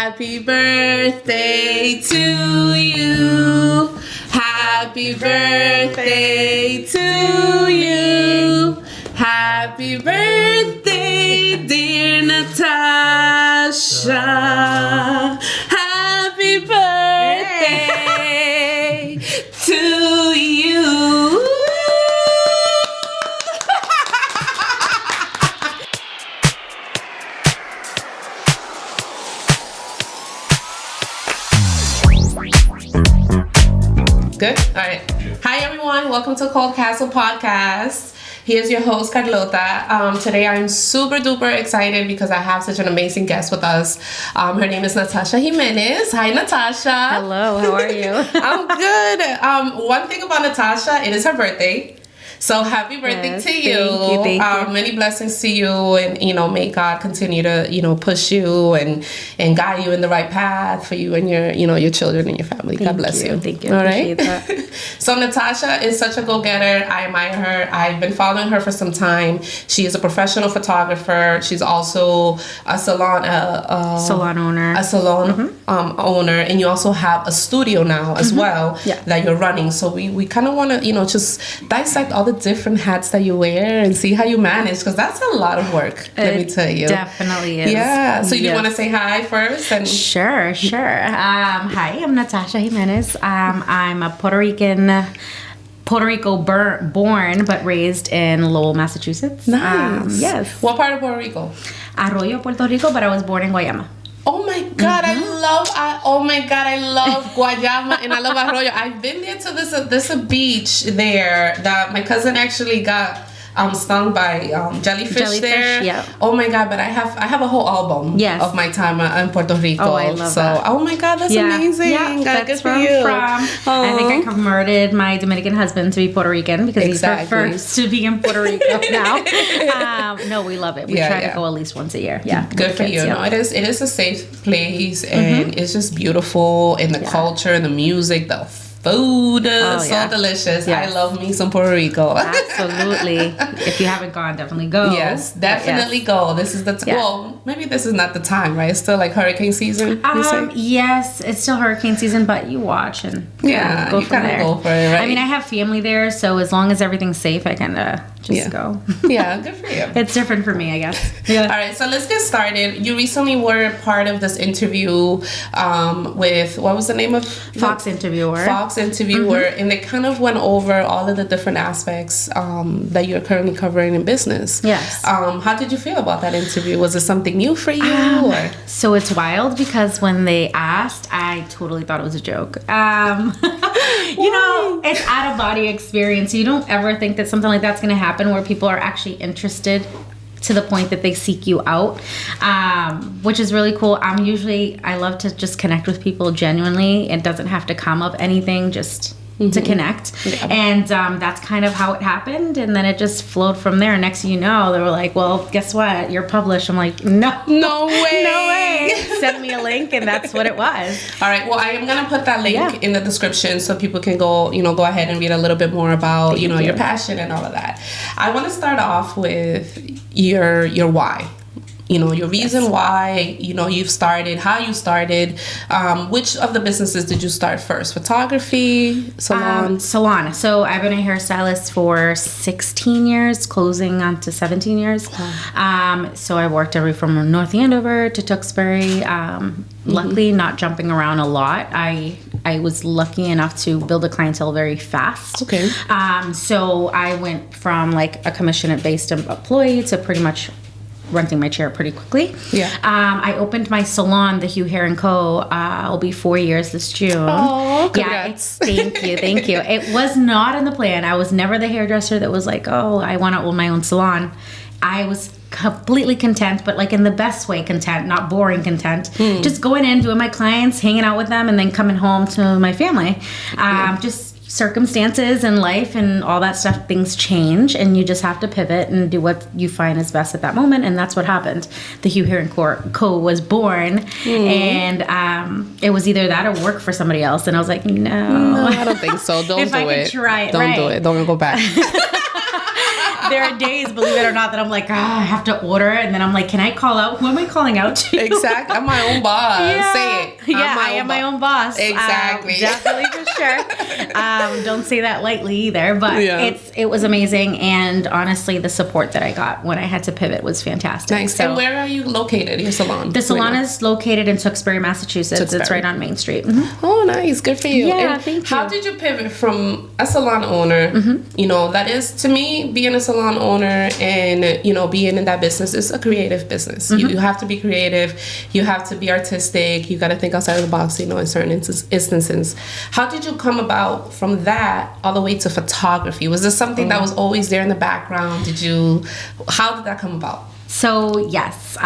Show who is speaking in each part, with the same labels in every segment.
Speaker 1: Happy birthday to you. Happy birthday to you. Happy birthday, dear Natasha. Happy birthday to you. Good? All right. Hi, everyone. Welcome to Cold Castle Podcast. Here's your host, Carlota. Today, I'm super duper excited because I have such an amazing guest with us. Her name is Natasha Jimenez. Hi, Natasha.
Speaker 2: Hello. How are you?
Speaker 1: I'm good. One thing about Natasha, it is her birthday. So happy birthday to you.
Speaker 2: Thank you.
Speaker 1: Many blessings to you, and may God continue to push you and guide you in the right path for you and your children and your family. God bless you.
Speaker 2: Thank you.
Speaker 1: All
Speaker 2: right.
Speaker 1: That. So Natasha is such a go-getter. I admire her. I've been following her for some time. She is a professional photographer. She's also a salon
Speaker 2: owner.
Speaker 1: A salon owner, and you also have a studio now as well that you're running. So we kind of want to just dissect all the different hats that you wear and see how you manage, because that's a lot of work. Let me tell you.
Speaker 2: Definitely is.
Speaker 1: Yeah. So you want to say hi first? And
Speaker 2: Sure. Hi, I'm Natasha Jimenez. I'm a Puerto Rico born but raised in Lowell, Massachusetts.
Speaker 1: Nice.
Speaker 2: Yes.
Speaker 1: What part of Puerto Rico?
Speaker 2: Arroyo, Puerto Rico, but I was born in Guayama.
Speaker 1: Oh my God, I love Guayama and I love Arroyo. I've been there to this a beach there that my cousin actually got stung by jellyfish there.
Speaker 2: Yeah.
Speaker 1: Oh my God, but I have a whole album of my time in Puerto Rico.
Speaker 2: Oh, I love that.
Speaker 1: Oh my God, that's amazing.
Speaker 2: Yeah,
Speaker 1: God,
Speaker 2: that's
Speaker 1: good for you.
Speaker 2: I think I converted my Dominican husband to be Puerto Rican because he's the first to be in Puerto Rico now. No, we love it. We try to go at least once a year. Yeah.
Speaker 1: Good for you. No, it is a safe place and it's just beautiful, and the culture and the music, the food, so delicious. Yes. I love me some Puerto Rico.
Speaker 2: Absolutely. If you haven't gone, definitely go.
Speaker 1: Yes, definitely go. This is the well, maybe this is not the time, right? It's still like hurricane season.
Speaker 2: Yes, it's still hurricane season, but you watch and go from there.
Speaker 1: Go for it, right?
Speaker 2: I mean, I have family there, so as long as everything's safe, I kind of just go.
Speaker 1: Yeah, good for you.
Speaker 2: It's different for me, I guess. Yeah.
Speaker 1: All right, so let's get started. You recently were part of this interview with, what was the name of?
Speaker 2: Fox Interviewer,
Speaker 1: and they kind of went over all of the different aspects that you're currently covering in business.
Speaker 2: Yes.
Speaker 1: How did you feel about that interview? Was it something new for you?
Speaker 2: So it's wild because when they asked, I totally thought it was a joke. It's out of body experience. You don't ever think that something like that's going to happen where people are actually interested to the point that they seek you out, which is really cool. I love to just connect with people genuinely. It doesn't have to come up anything, just to connect. Yeah. And that's kind of how it happened. And then it just flowed from there. Next thing you know, they were like, well, guess what? You're published. I'm like, no way. No way. Send me a link. And that's what it was.
Speaker 1: All right. Well, I am going to put that link in the description so people can go ahead and read a little bit more about, your passion and all of that. I want to start off with your why. Your reason why, you've started, how you started. Which of the businesses did you start first? Photography, salon?
Speaker 2: Salon. So I've been a hairstylist for 16 years, closing on to 17 years. Wow. So I worked from North Andover to Tewksbury. Luckily, not jumping around a lot. I was lucky enough to build a clientele very fast.
Speaker 1: Okay.
Speaker 2: So I went from like a commission-based employee to pretty much renting my chair pretty quickly.
Speaker 1: Yeah.
Speaker 2: I opened my salon, the Hugh Hair & Co. It'll be 4 years this June.
Speaker 1: Oh, congrats.
Speaker 2: Yeah, thank you. It was not in the plan. I was never the hairdresser that was like, oh, I want to own my own salon. I was completely content, but like in the best way content, not boring content. Just going in, doing my clients, hanging out with them, and then coming home to my family. Just circumstances in life and all that stuff, things change, and you just have to pivot and do what you find is best at that moment, and that's what happened. The Hugh Hair & Co. was born, and it was either that or work for somebody else, and I was like, no,
Speaker 1: I don't think so. Don't
Speaker 2: if
Speaker 1: do
Speaker 2: I
Speaker 1: it.
Speaker 2: Could try it,
Speaker 1: Don't do it. Don't go back.
Speaker 2: There are days, believe it or not, that I'm like, I have to order, and then I'm like, can I call out? Who am I calling out to?
Speaker 1: Exactly. I'm my own boss.
Speaker 2: Yeah.
Speaker 1: Say it.
Speaker 2: I am my own boss.
Speaker 1: Exactly.
Speaker 2: Definitely for sure. Don't say that lightly either, but it was amazing, and honestly, the support that I got when I had to pivot was fantastic.
Speaker 1: Nice. So, and where are you located, your salon?
Speaker 2: The salon is located in Tewksbury, Massachusetts. It's right on Main Street. Mm-hmm.
Speaker 1: Oh, nice. Good for you.
Speaker 2: Yeah,
Speaker 1: and
Speaker 2: thank you.
Speaker 1: How did you pivot from a salon owner, you know, that is, to me, being a salon owner and, you know, being in that business is a creative business. You have to be creative. You have to be artistic. You got to think outside of the box, you know, in certain instances. How did you come about from that all the way to photography? Was this something that was always there in the background? How did that come about?
Speaker 2: So, yes.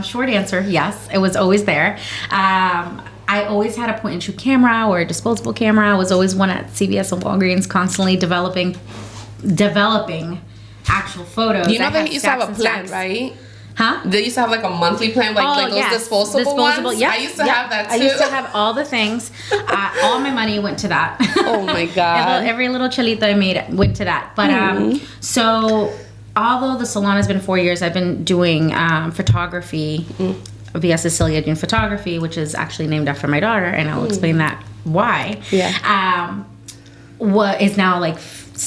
Speaker 2: Short answer, yes. It was always there. I always had a point-and-shoot camera or a disposable camera. I was always one at CVS and Walgreens, constantly developing actual photos.
Speaker 1: You know they used to have a plan, right?
Speaker 2: Huh?
Speaker 1: They used to have like a monthly plan, like those disposable ones.
Speaker 2: Yep,
Speaker 1: I used to have that too.
Speaker 2: I used to have all the things. All my money went to that.
Speaker 1: Oh my God.
Speaker 2: Every little chelito I made went to that. But so although the salon has been 4 years, I've been doing photography via Cecilia Jean Photography, which is actually named after my daughter, and I'll explain that why.
Speaker 1: Yeah.
Speaker 2: What is now like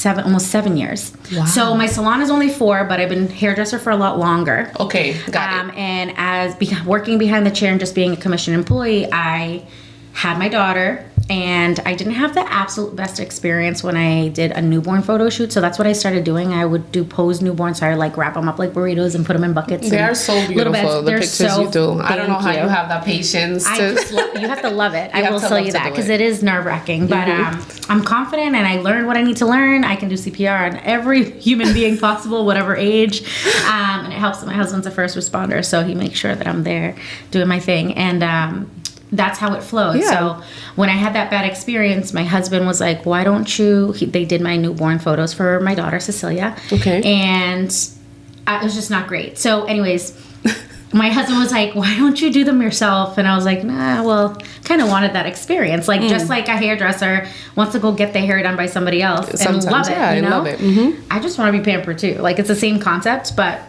Speaker 2: almost 7 years. Wow. So my salon is only 4, but I've been hairdresser for a lot longer.
Speaker 1: Okay, got it.
Speaker 2: And as working behind the chair and just being a commissioned employee, I had my daughter, and I didn't have the absolute best experience when I did a newborn photo shoot. So that's what I started doing. I would do pose newborns. So I would like wrap them up like burritos and put them in buckets.
Speaker 1: They are so beautiful. The pictures you do. I don't know how you have that patience.
Speaker 2: You have to love it. I will tell you that because it is nerve wracking. But I'm confident, and I learned what I need to learn. I can do CPR on every human being possible, whatever age. And it helps that my husband's a first responder, so he makes sure that I'm there doing my thing. And that's how it flowed. Yeah. So when I had that bad experience, my husband was like, why don't you, they did my newborn photos for my daughter, Cecilia.
Speaker 1: Okay.
Speaker 2: And it was just not great. So anyways, my husband was like, why don't you do them yourself? And I was like, nah, well, kind of wanted that experience. Like, just like a hairdresser wants to go get their hair done by somebody else and love it, you know? I love it. Mm-hmm. I just want to be pampered too. Like, it's the same concept, but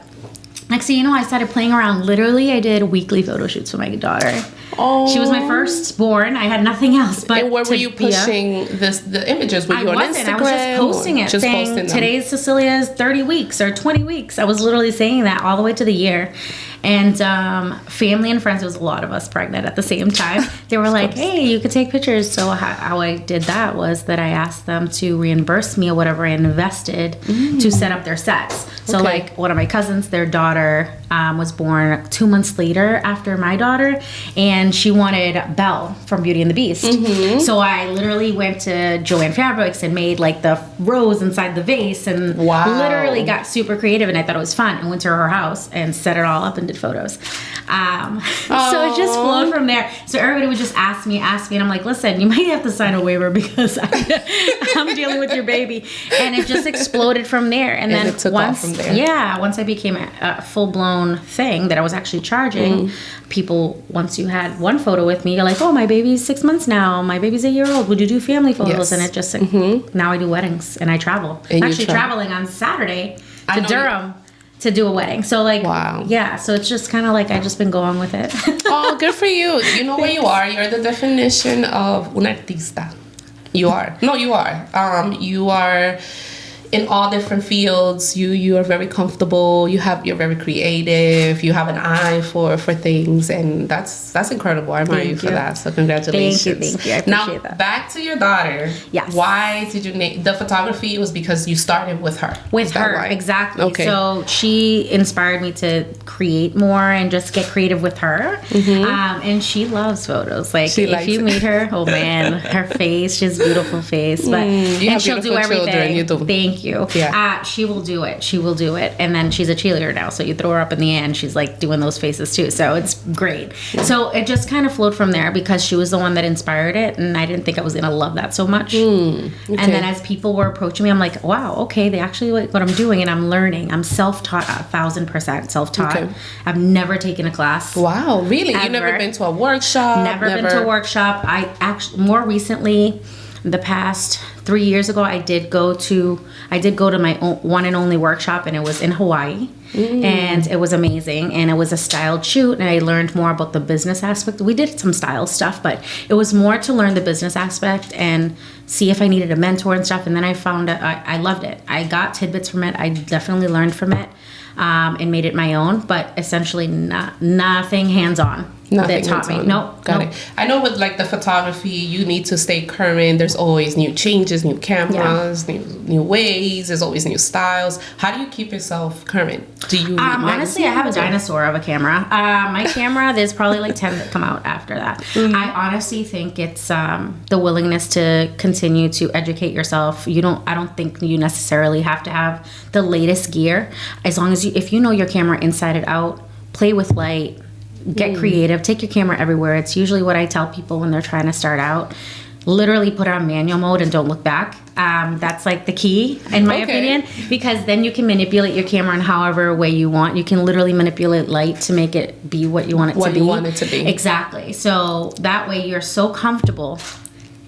Speaker 2: next thing you know, I started playing around. Literally, I did weekly photo shoots for my daughter. Oh. She was my firstborn. I had nothing else but.
Speaker 1: And where were you pushing the images? Were you on Instagram?
Speaker 2: I was just posting it, saying today's Cecilia's 30 weeks or 20 weeks. I was literally saying that all the way to the year. And family and friends, there was a lot of us pregnant at the same time. They were like, hey, you could take pictures. So how I did that was that I asked them to reimburse me or whatever I invested to set up their sets. So like one of my cousins, their daughter was born 2 months later after my daughter, and she wanted Belle from Beauty and the Beast. So I literally went to Joanne Fabrics and made like the rose inside the vase, and literally got super creative, and I thought it was fun, and went to her house and set it all up and did photos. So it just flowed from there. So everybody would just ask me, and I'm like, listen, you might have to sign a waiver because I'm dealing with your baby. And it just exploded from there. And then
Speaker 1: it took off from there.
Speaker 2: Yeah, once I became a full-blown thing that I was actually charging people, once you had one photo with me, you're like, oh, my baby's 6 months now, my baby's 1 year old, would you do family photos? And it just now I do weddings and I travel. I'm actually traveling on Saturday to Durham to do a wedding. So like, yeah, so it's just kind of like I've just been going with it.
Speaker 1: Oh, good for you. You know where you are. You're the definition of una artista. You are. No, you are. You are in all different fields. You are very comfortable. You're very creative. You have an eye for things, and that's incredible. I admire you for that. So congratulations.
Speaker 2: Thank you. I appreciate that.
Speaker 1: Now back to your daughter.
Speaker 2: Yes.
Speaker 1: Why did you name the photography? Was because you started with her.
Speaker 2: With her, exactly. Okay. So she inspired me to create more and just get creative with her. And she loves photos. Like if you meet her, oh man, her face, she has a beautiful face. But and she'll do everything. You do. Thank you. Yeah. She will do it. She will do it. And then she's a cheerleader now. So you throw her up in the air and she's like doing those faces too. So it's great. So it just kind of flowed from there because she was the one that inspired it. And I didn't think I was going to love that so much. And then as people were approaching me, I'm like, wow, okay, they actually like what I'm doing and I'm learning. I'm self-taught, 1,000% self-taught. I've never taken a class.
Speaker 1: Wow, really? You've never been to a workshop?
Speaker 2: Never been to a workshop. I actually, more recently, the past 3 years ago, I did go to my one and only workshop, and it was in Hawaii. And it was amazing, and it was a styled shoot, and I learned more about the business aspect. We did some style stuff, but it was more to learn the business aspect and see if I needed a mentor and stuff. And then I found I loved it. I got tidbits from it. I definitely learned from it, and made it my own, but essentially nothing hands-on. That taught me. Nope.
Speaker 1: Got it. I know with like the photography, you need to stay current. There's always new changes, new cameras, new ways. There's always new styles. How do you keep yourself current? Do you
Speaker 2: honestly, I have a dinosaur of a camera. My camera, there's probably like 10 that come out after that. I honestly think it's the willingness to continue to educate yourself. I don't think you necessarily have to have the latest gear. As long as if you know your camera inside and out, play with light. Get creative. Take your camera everywhere. It's usually what I tell people when they're trying to start out. Literally put it on manual mode and don't look back. That's like the key, in my opinion, because then you can manipulate your camera in however way you want. You can literally manipulate light to make it be what you want it to be.
Speaker 1: What you want it to be.
Speaker 2: Exactly. So that way you're so comfortable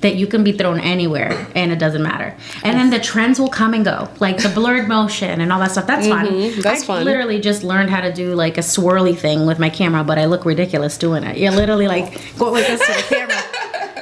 Speaker 2: that you can be thrown anywhere and it doesn't matter. And then the trends will come and go, like the blurred motion and all that stuff. That's fun.
Speaker 1: That's fun.
Speaker 2: I literally just learned how to do like a swirly thing with my camera, but I look ridiculous doing it. You're literally like going like this to the camera.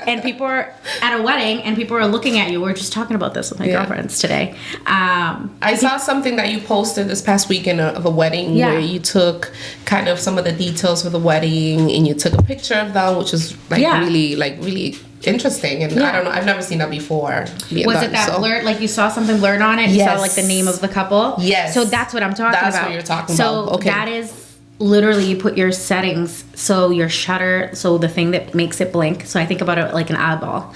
Speaker 2: And people are at a wedding and people are looking at you. We were just talking about this with my girlfriends today.
Speaker 1: I saw something that you posted this past weekend of a wedding where you took kind of some of the details of the wedding and you took a picture of them, which was really interesting. And I don't know, I've never seen that before.
Speaker 2: Was it that blurred? Like you saw something blurred on it? You saw like the name of the couple?
Speaker 1: Yes.
Speaker 2: So that's what I'm talking about.
Speaker 1: That's what you're talking about.
Speaker 2: So that is literally you put your settings, so your shutter, so the thing that makes it blink. So I think about it like an eyeball.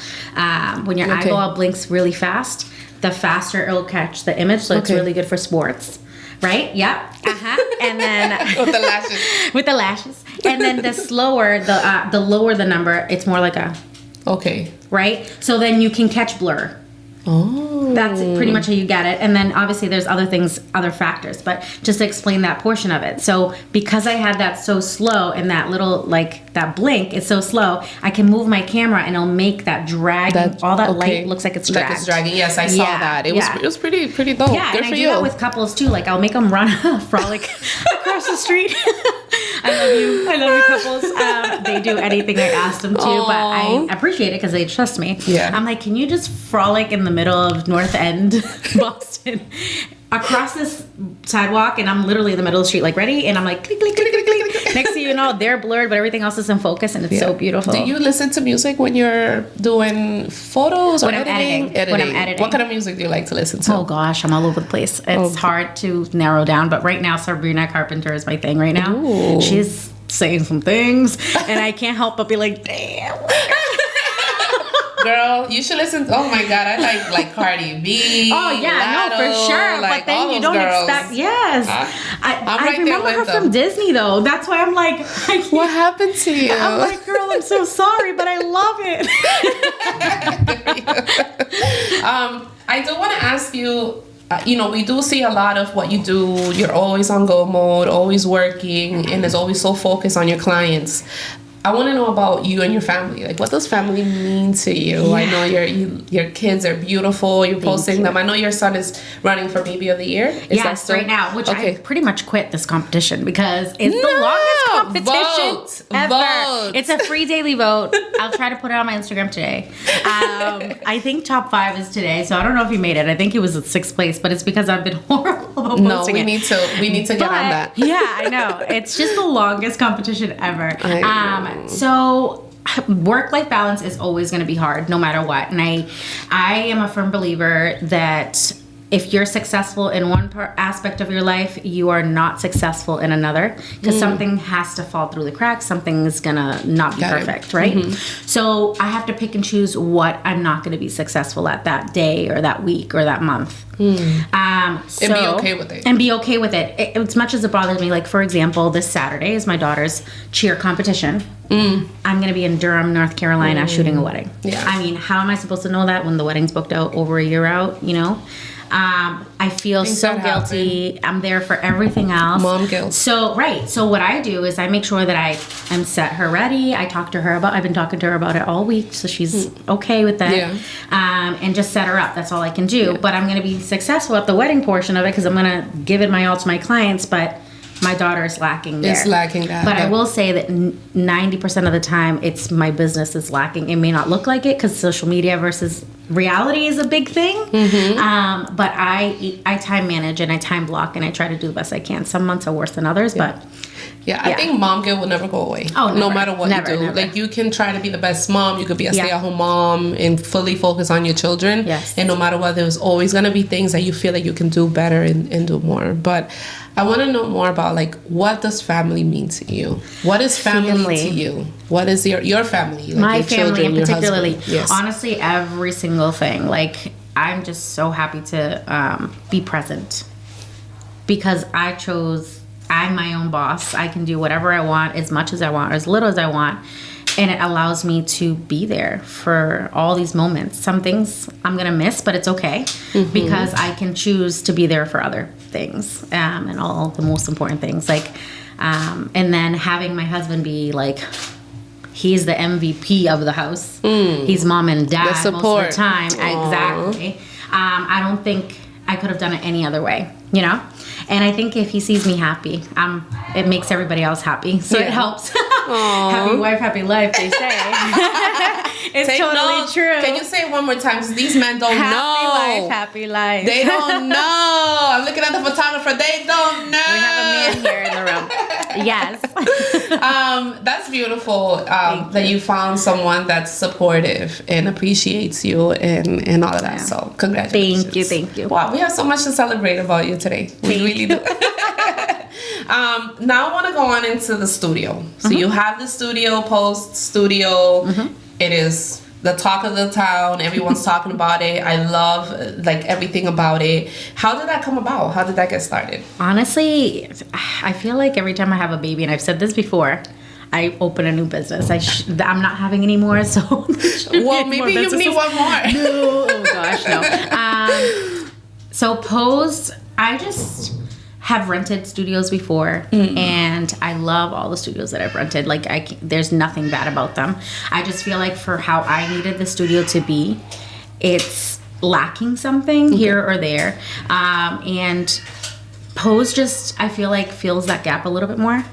Speaker 2: When your eyeball blinks really fast, the faster it'll catch the image. So it's really good for sports. Right? Yep. And then
Speaker 1: with the lashes.
Speaker 2: With the lashes. And then the slower, the lower the number, it's more like a right? So then you can catch blur.
Speaker 1: Oh.
Speaker 2: That's pretty much how you get it. And then obviously there's other things, other factors, but just to explain that portion of it. So because I had that so slow and that little, like that blink is so slow, I can move my camera and it'll make that drag, all that light looks like it's dragged.
Speaker 1: Like it's dragging. Yes, I saw that. It was pretty dope.
Speaker 2: Yeah,
Speaker 1: Good
Speaker 2: and
Speaker 1: for
Speaker 2: I do
Speaker 1: you.
Speaker 2: that with couples too. Like I'll make them run frolic across the street. I love you couples. They do anything I ask them to, but I appreciate it because they trust me.
Speaker 1: Yeah.
Speaker 2: I'm like, can you just frolic in the middle of North End, Boston, across this sidewalk, and I'm literally in the middle of the street, like ready, and I'm like click, click, click, click, click. Next thing you know, they're blurred, but everything else is in focus, and it's so beautiful.
Speaker 1: Do you listen to music when you're doing photos or editing?
Speaker 2: When I'm editing.
Speaker 1: What kind of music do you like to listen to?
Speaker 2: Oh gosh, I'm all over the place. It's hard to narrow down, but right now Sabrina Carpenter is my thing right now.
Speaker 1: Ooh.
Speaker 2: She's saying some things, and I can't help but be like, damn.
Speaker 1: Girl, you should listen. Oh my God, I like Cardi B.
Speaker 2: Oh yeah,
Speaker 1: Lotto,
Speaker 2: no, for sure.
Speaker 1: like
Speaker 2: but then you don't
Speaker 1: girls.
Speaker 2: expect. Yes, I
Speaker 1: right
Speaker 2: remember her from Disney though. That's why I'm like,
Speaker 1: what happened to you?
Speaker 2: I'm like, girl, I'm so sorry, but I love it.
Speaker 1: I do want to ask you. We do see a lot of what you do. You're always on go mode, always working, and is always so focused on your clients. I want to know about you and your family. Like, what does family mean to you? Yeah. I know your kids are beautiful. You're posting them. I know your son is running for Baby of the Year.
Speaker 2: Yes, right now. Which I pretty much quit this competition because it's the longest competition ever.
Speaker 1: Vote.
Speaker 2: It's a free daily vote. I'll try to put it on my Instagram today. I think top 5 is today, so I don't know if he made it. I think he was at 6th place, but it's because I've been horrible about posting
Speaker 1: we need to get on that.
Speaker 2: Yeah, I know. It's just the longest competition ever. So work-life balance is always going to be hard no matter what. And I am a firm believer that if you're successful in one aspect of your life, you are not successful in another because something has to fall through the cracks. Something is going to not be perfect, right? Mm-hmm. So I have to pick and choose what I'm not going to be successful at that day or that week or that month.
Speaker 1: And be okay with it.
Speaker 2: And be okay with it. As much as it bothers me, like for example, this Saturday is my daughter's cheer competition. I'm going to be in Durham, North Carolina shooting a wedding.
Speaker 1: Yeah.
Speaker 2: I mean, how am I supposed to know that when the wedding's booked out over a year out, I feel so guilty. I'm there for everything else.
Speaker 1: Mom guilt.
Speaker 2: So what I do is I make sure that I am set her ready. I've been talking to her about it all week, so she's okay with that.
Speaker 1: Yeah.
Speaker 2: And just set her up. That's all I can do. Yeah. But I'm going to be successful at the wedding portion of it because I'm going to give it my all to my clients, but my daughter is lacking there.
Speaker 1: It's lacking that.
Speaker 2: But I will say that 90% of the time, it's my business is lacking. It may not look like it because social media versus reality is a big thing. But I time manage and I time block and I try to do the best I can. Some months are worse than others, but...
Speaker 1: Yeah, I think mom guilt will never go away.
Speaker 2: Oh, never.
Speaker 1: No matter what you do.
Speaker 2: Never.
Speaker 1: Like, you can try to be the best mom. You could be a stay-at-home mom and fully focus on your children.
Speaker 2: Yes.
Speaker 1: And no matter what, there's always going to be things that you feel like you can do better and do more. But I want to know more about, like, what does family mean to you? What is family to you? What is your family? Like,
Speaker 2: my
Speaker 1: your
Speaker 2: family
Speaker 1: children,
Speaker 2: in particularly.
Speaker 1: Yes.
Speaker 2: Honestly, every single thing. Like, I'm just so happy to be present. Because I'm my own boss. I can do whatever I want, as much as I want, or as little as I want. And it allows me to be there for all these moments. Some things I'm going to miss, but it's okay. Because I can choose to be there for other things. And all the most important things. Like, and then having my husband be like, he's the MVP of the house. He's mom and dad most of the time. Aww. Exactly. I don't think I could have done it any other way, you know? And I think if he sees me happy, it makes everybody else happy. So it helps. Happy wife, happy life, they say. It's
Speaker 1: Take
Speaker 2: totally
Speaker 1: notes.
Speaker 2: true.
Speaker 1: Can you say it one more time? Because these men don't know.
Speaker 2: Happy wife, happy life.
Speaker 1: They don't know. I'm looking at the photographer. They don't know.
Speaker 2: We have a man here in the room. Yes.
Speaker 1: That's beautiful that you found someone that's supportive and appreciates you and all of that. Yeah. So congratulations.
Speaker 2: Thank you.
Speaker 1: Wow, we have so much to celebrate about you today. We really do. Now I want to go on into the studio. So you have the studio, post studio. It is the talk of the town. Everyone's talking about it. I love like everything about it. How did that come about? How did that get started?
Speaker 2: Honestly, I feel like every time I have a baby, and I've said this before, I open a new business. I'm not having any more, so
Speaker 1: well, maybe you need one more.
Speaker 2: No, oh gosh, no. So Pose, I just have rented studios before, and I love all the studios that I've rented. Like, there's nothing bad about them. I just feel like for how I needed the studio to be, it's lacking something here or there. And Pose just, I feel like, fills that gap a little bit more.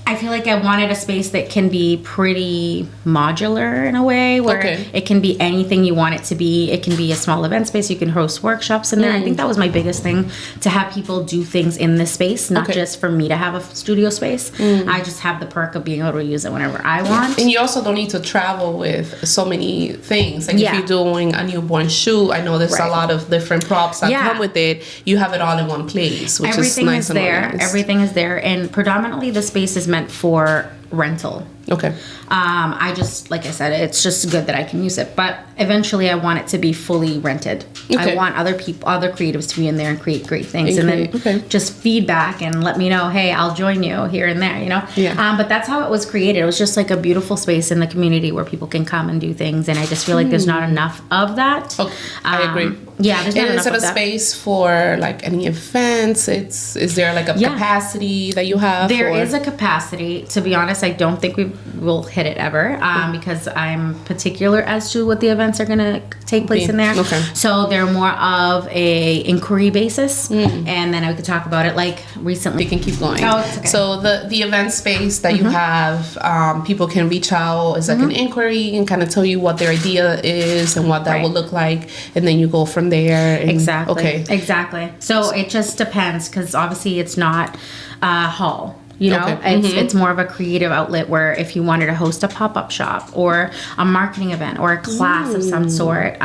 Speaker 2: I feel like I wanted a space that can be pretty modular in a way where it can be anything you want it to be. It can be a small event space. You can host workshops in there. I think that was my biggest thing, to have people do things in this space, not just for me to have a studio space. I just have the perk of being able to use it whenever I want.
Speaker 1: And you also don't need to travel with so many things. Like if you're doing a newborn shoot, I know there's a lot of different props that come with it. You have it all in one place, which is nice and organized.
Speaker 2: Everything is there. And predominantly the space is meant for rental.
Speaker 1: Okay.
Speaker 2: I just, like I said, it's just good that I can use it. But eventually I want it to be fully rented. I want other creatives to be in there and create great things. And then just feedback and let me know, hey, I'll join you here and there, you know?
Speaker 1: Yeah.
Speaker 2: But that's how it was created. It was just like a beautiful space in the community where people can come and do things. And I just feel like there's not enough of that.
Speaker 1: Okay. I agree.
Speaker 2: Yeah, there's not enough of that.
Speaker 1: Is it a space for like any events? Is there like a capacity that you have?
Speaker 2: There is a capacity. To be honest, I don't think we will hit it ever because I'm particular as to what the events are going to take place in there.
Speaker 1: Okay.
Speaker 2: So they're more of a inquiry basis, and then I could talk about it like recently.
Speaker 1: You can keep going.
Speaker 2: Oh, it's okay.
Speaker 1: So the event space that you have, people can reach out as like an inquiry and kind of tell you what their idea is and what that will look like, and then you go from there.
Speaker 2: Exactly.
Speaker 1: Okay.
Speaker 2: Exactly. So it just depends, because obviously it's not a hall. You know, it's more of a creative outlet where if you wanted to host a pop-up shop or a marketing event or a class of some sort.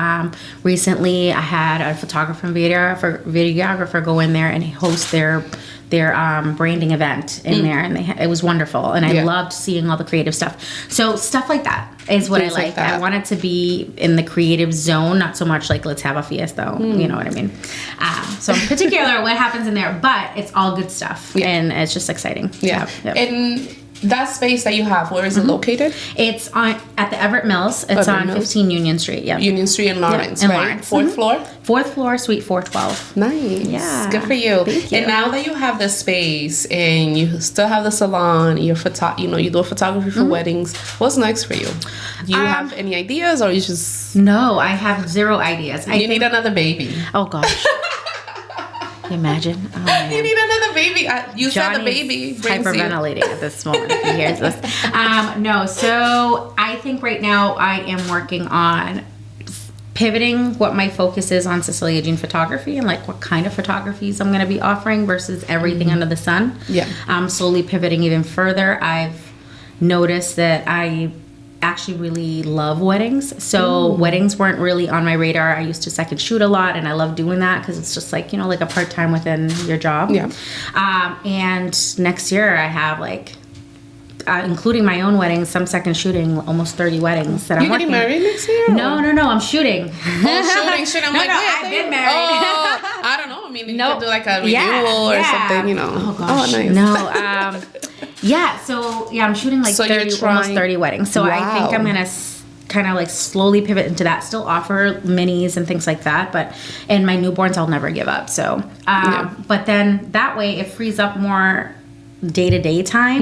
Speaker 2: Recently, I had a photographer and videographer go in there and host their branding event in there, and it was wonderful, and I loved seeing all the creative stuff. So stuff like that is what I like. I want it to be in the creative zone, not so much like let's have a fiesta. You know what I mean? So in particular, what happens in there, but it's all good stuff, and it's just exciting.
Speaker 1: Yeah. And That space that you have, where is it located?
Speaker 2: It's at the Everett Mills. It's on 15 Union Street. Yeah.
Speaker 1: Union Street in Lawrence,
Speaker 2: in
Speaker 1: right?
Speaker 2: Lawrence.
Speaker 1: Fourth floor?
Speaker 2: Fourth floor, suite 412.
Speaker 1: Nice.
Speaker 2: Yeah.
Speaker 1: Good for you.
Speaker 2: Thank you.
Speaker 1: And now that you have the space and you still have the salon, you do photography for weddings, what's next for you? Do you have any ideas, or you just...
Speaker 2: No, I have zero ideas.
Speaker 1: You need another baby.
Speaker 2: Oh, gosh. Can you imagine? Oh, man.
Speaker 1: You need another baby. You said the
Speaker 2: Johnny's
Speaker 1: baby brings
Speaker 2: hyperventilating at this moment if he hears this. No, so I think right now I am working on pivoting what my focus is on Cecilia Jean Photography and like what kind of photographies I'm going to be offering versus everything under the sun.
Speaker 1: Yeah.
Speaker 2: I'm slowly pivoting even further. I've noticed that I actually really love weddings. So weddings weren't really on my radar. I used to second shoot a lot, and I love doing that because it's just like, like a part-time within your job.
Speaker 1: Yeah.
Speaker 2: And next year I have including my own weddings, some second shooting, almost 30 weddings that I'm working.
Speaker 1: You getting married next year?
Speaker 2: No, I'm shooting.
Speaker 1: Oh, shooting. I'm
Speaker 2: I've been married.
Speaker 1: Oh, I don't know. I mean, you could do like a renewal or something,
Speaker 2: Oh, gosh.
Speaker 1: Oh, nice.
Speaker 2: No, so I'm shooting like 30, almost 30 weddings. So I think I'm going to kind of like slowly pivot into that, still offer minis and things like that, and my newborns I'll never give up. So, but then that way it frees up more day-to-day time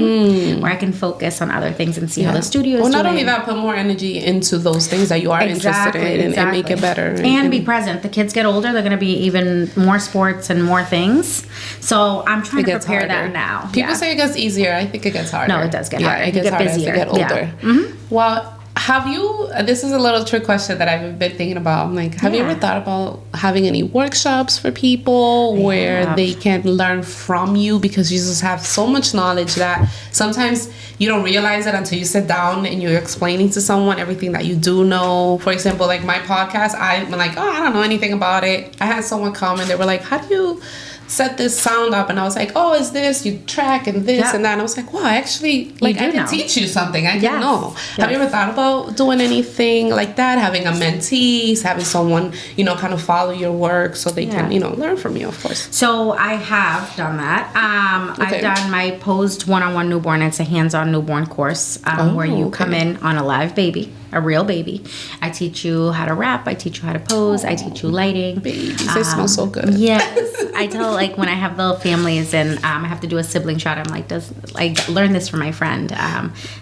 Speaker 2: where I can focus on other things and see how the studio is doing.
Speaker 1: Not only that, put more energy into those things that you are interested in and make it better.
Speaker 2: And be present. The kids get older, they're going to be even more sports and more things. So I'm trying to prepare that now.
Speaker 1: People say it gets easier. I think it gets harder.
Speaker 2: No, it does get harder.
Speaker 1: It gets harder busier. As you get older. Yeah. Well, have you, this is a little trick question that I've been thinking about. I'm like, have you ever thought about having any workshops for people where they can learn from you, because you just have so much knowledge that sometimes you don't realize it until you sit down and you're explaining to someone everything that you do know. For example, like my podcast, I'm like, I don't know anything about it. I had someone comment, they were like, how do you set this sound up? And I was like, is this, you track and this and that. And I was like, wow, actually, I can teach you something. I can know. Have you ever thought about doing anything like that? Having a mentee, having someone, kind of follow your work so they can, learn from you, of course.
Speaker 2: So I have done that. I've done my posed one-on-one newborn. It's a hands-on newborn course where you come in on a live baby, a real baby. I teach you how to wrap. I teach you how to pose. I teach you lighting.
Speaker 1: Babies, they smell so good.
Speaker 2: Yes. I tell, when I have the families and I have to do a sibling shot, I'm like, I learned this from my friend.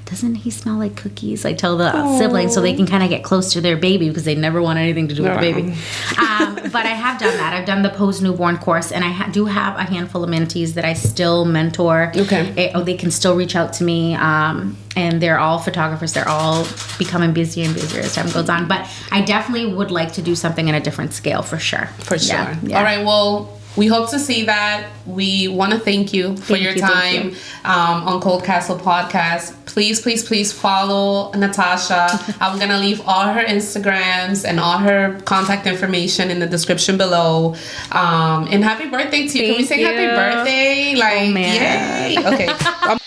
Speaker 2: Doesn't he smell like cookies? I tell the siblings so they can kind of get close to their baby because they never want anything to do with the baby. But I have done that. I've done the Pose Newborn course, and I do have a handful of mentees that I still mentor. Okay. They can still reach out to me. And they're all photographers. They're all becoming busier and busier as time goes on. But I definitely would like to do something in a different scale for sure.
Speaker 1: For sure. Yeah. All right. Well, we hope to see that. We want to thank you for your time on Cold Castle Podcast. Please follow Natasha. I'm going to leave all her Instagrams and all her contact information in the description below. And happy birthday to you. Can we sing happy birthday?
Speaker 2: Oh, man.
Speaker 1: Yay. Okay.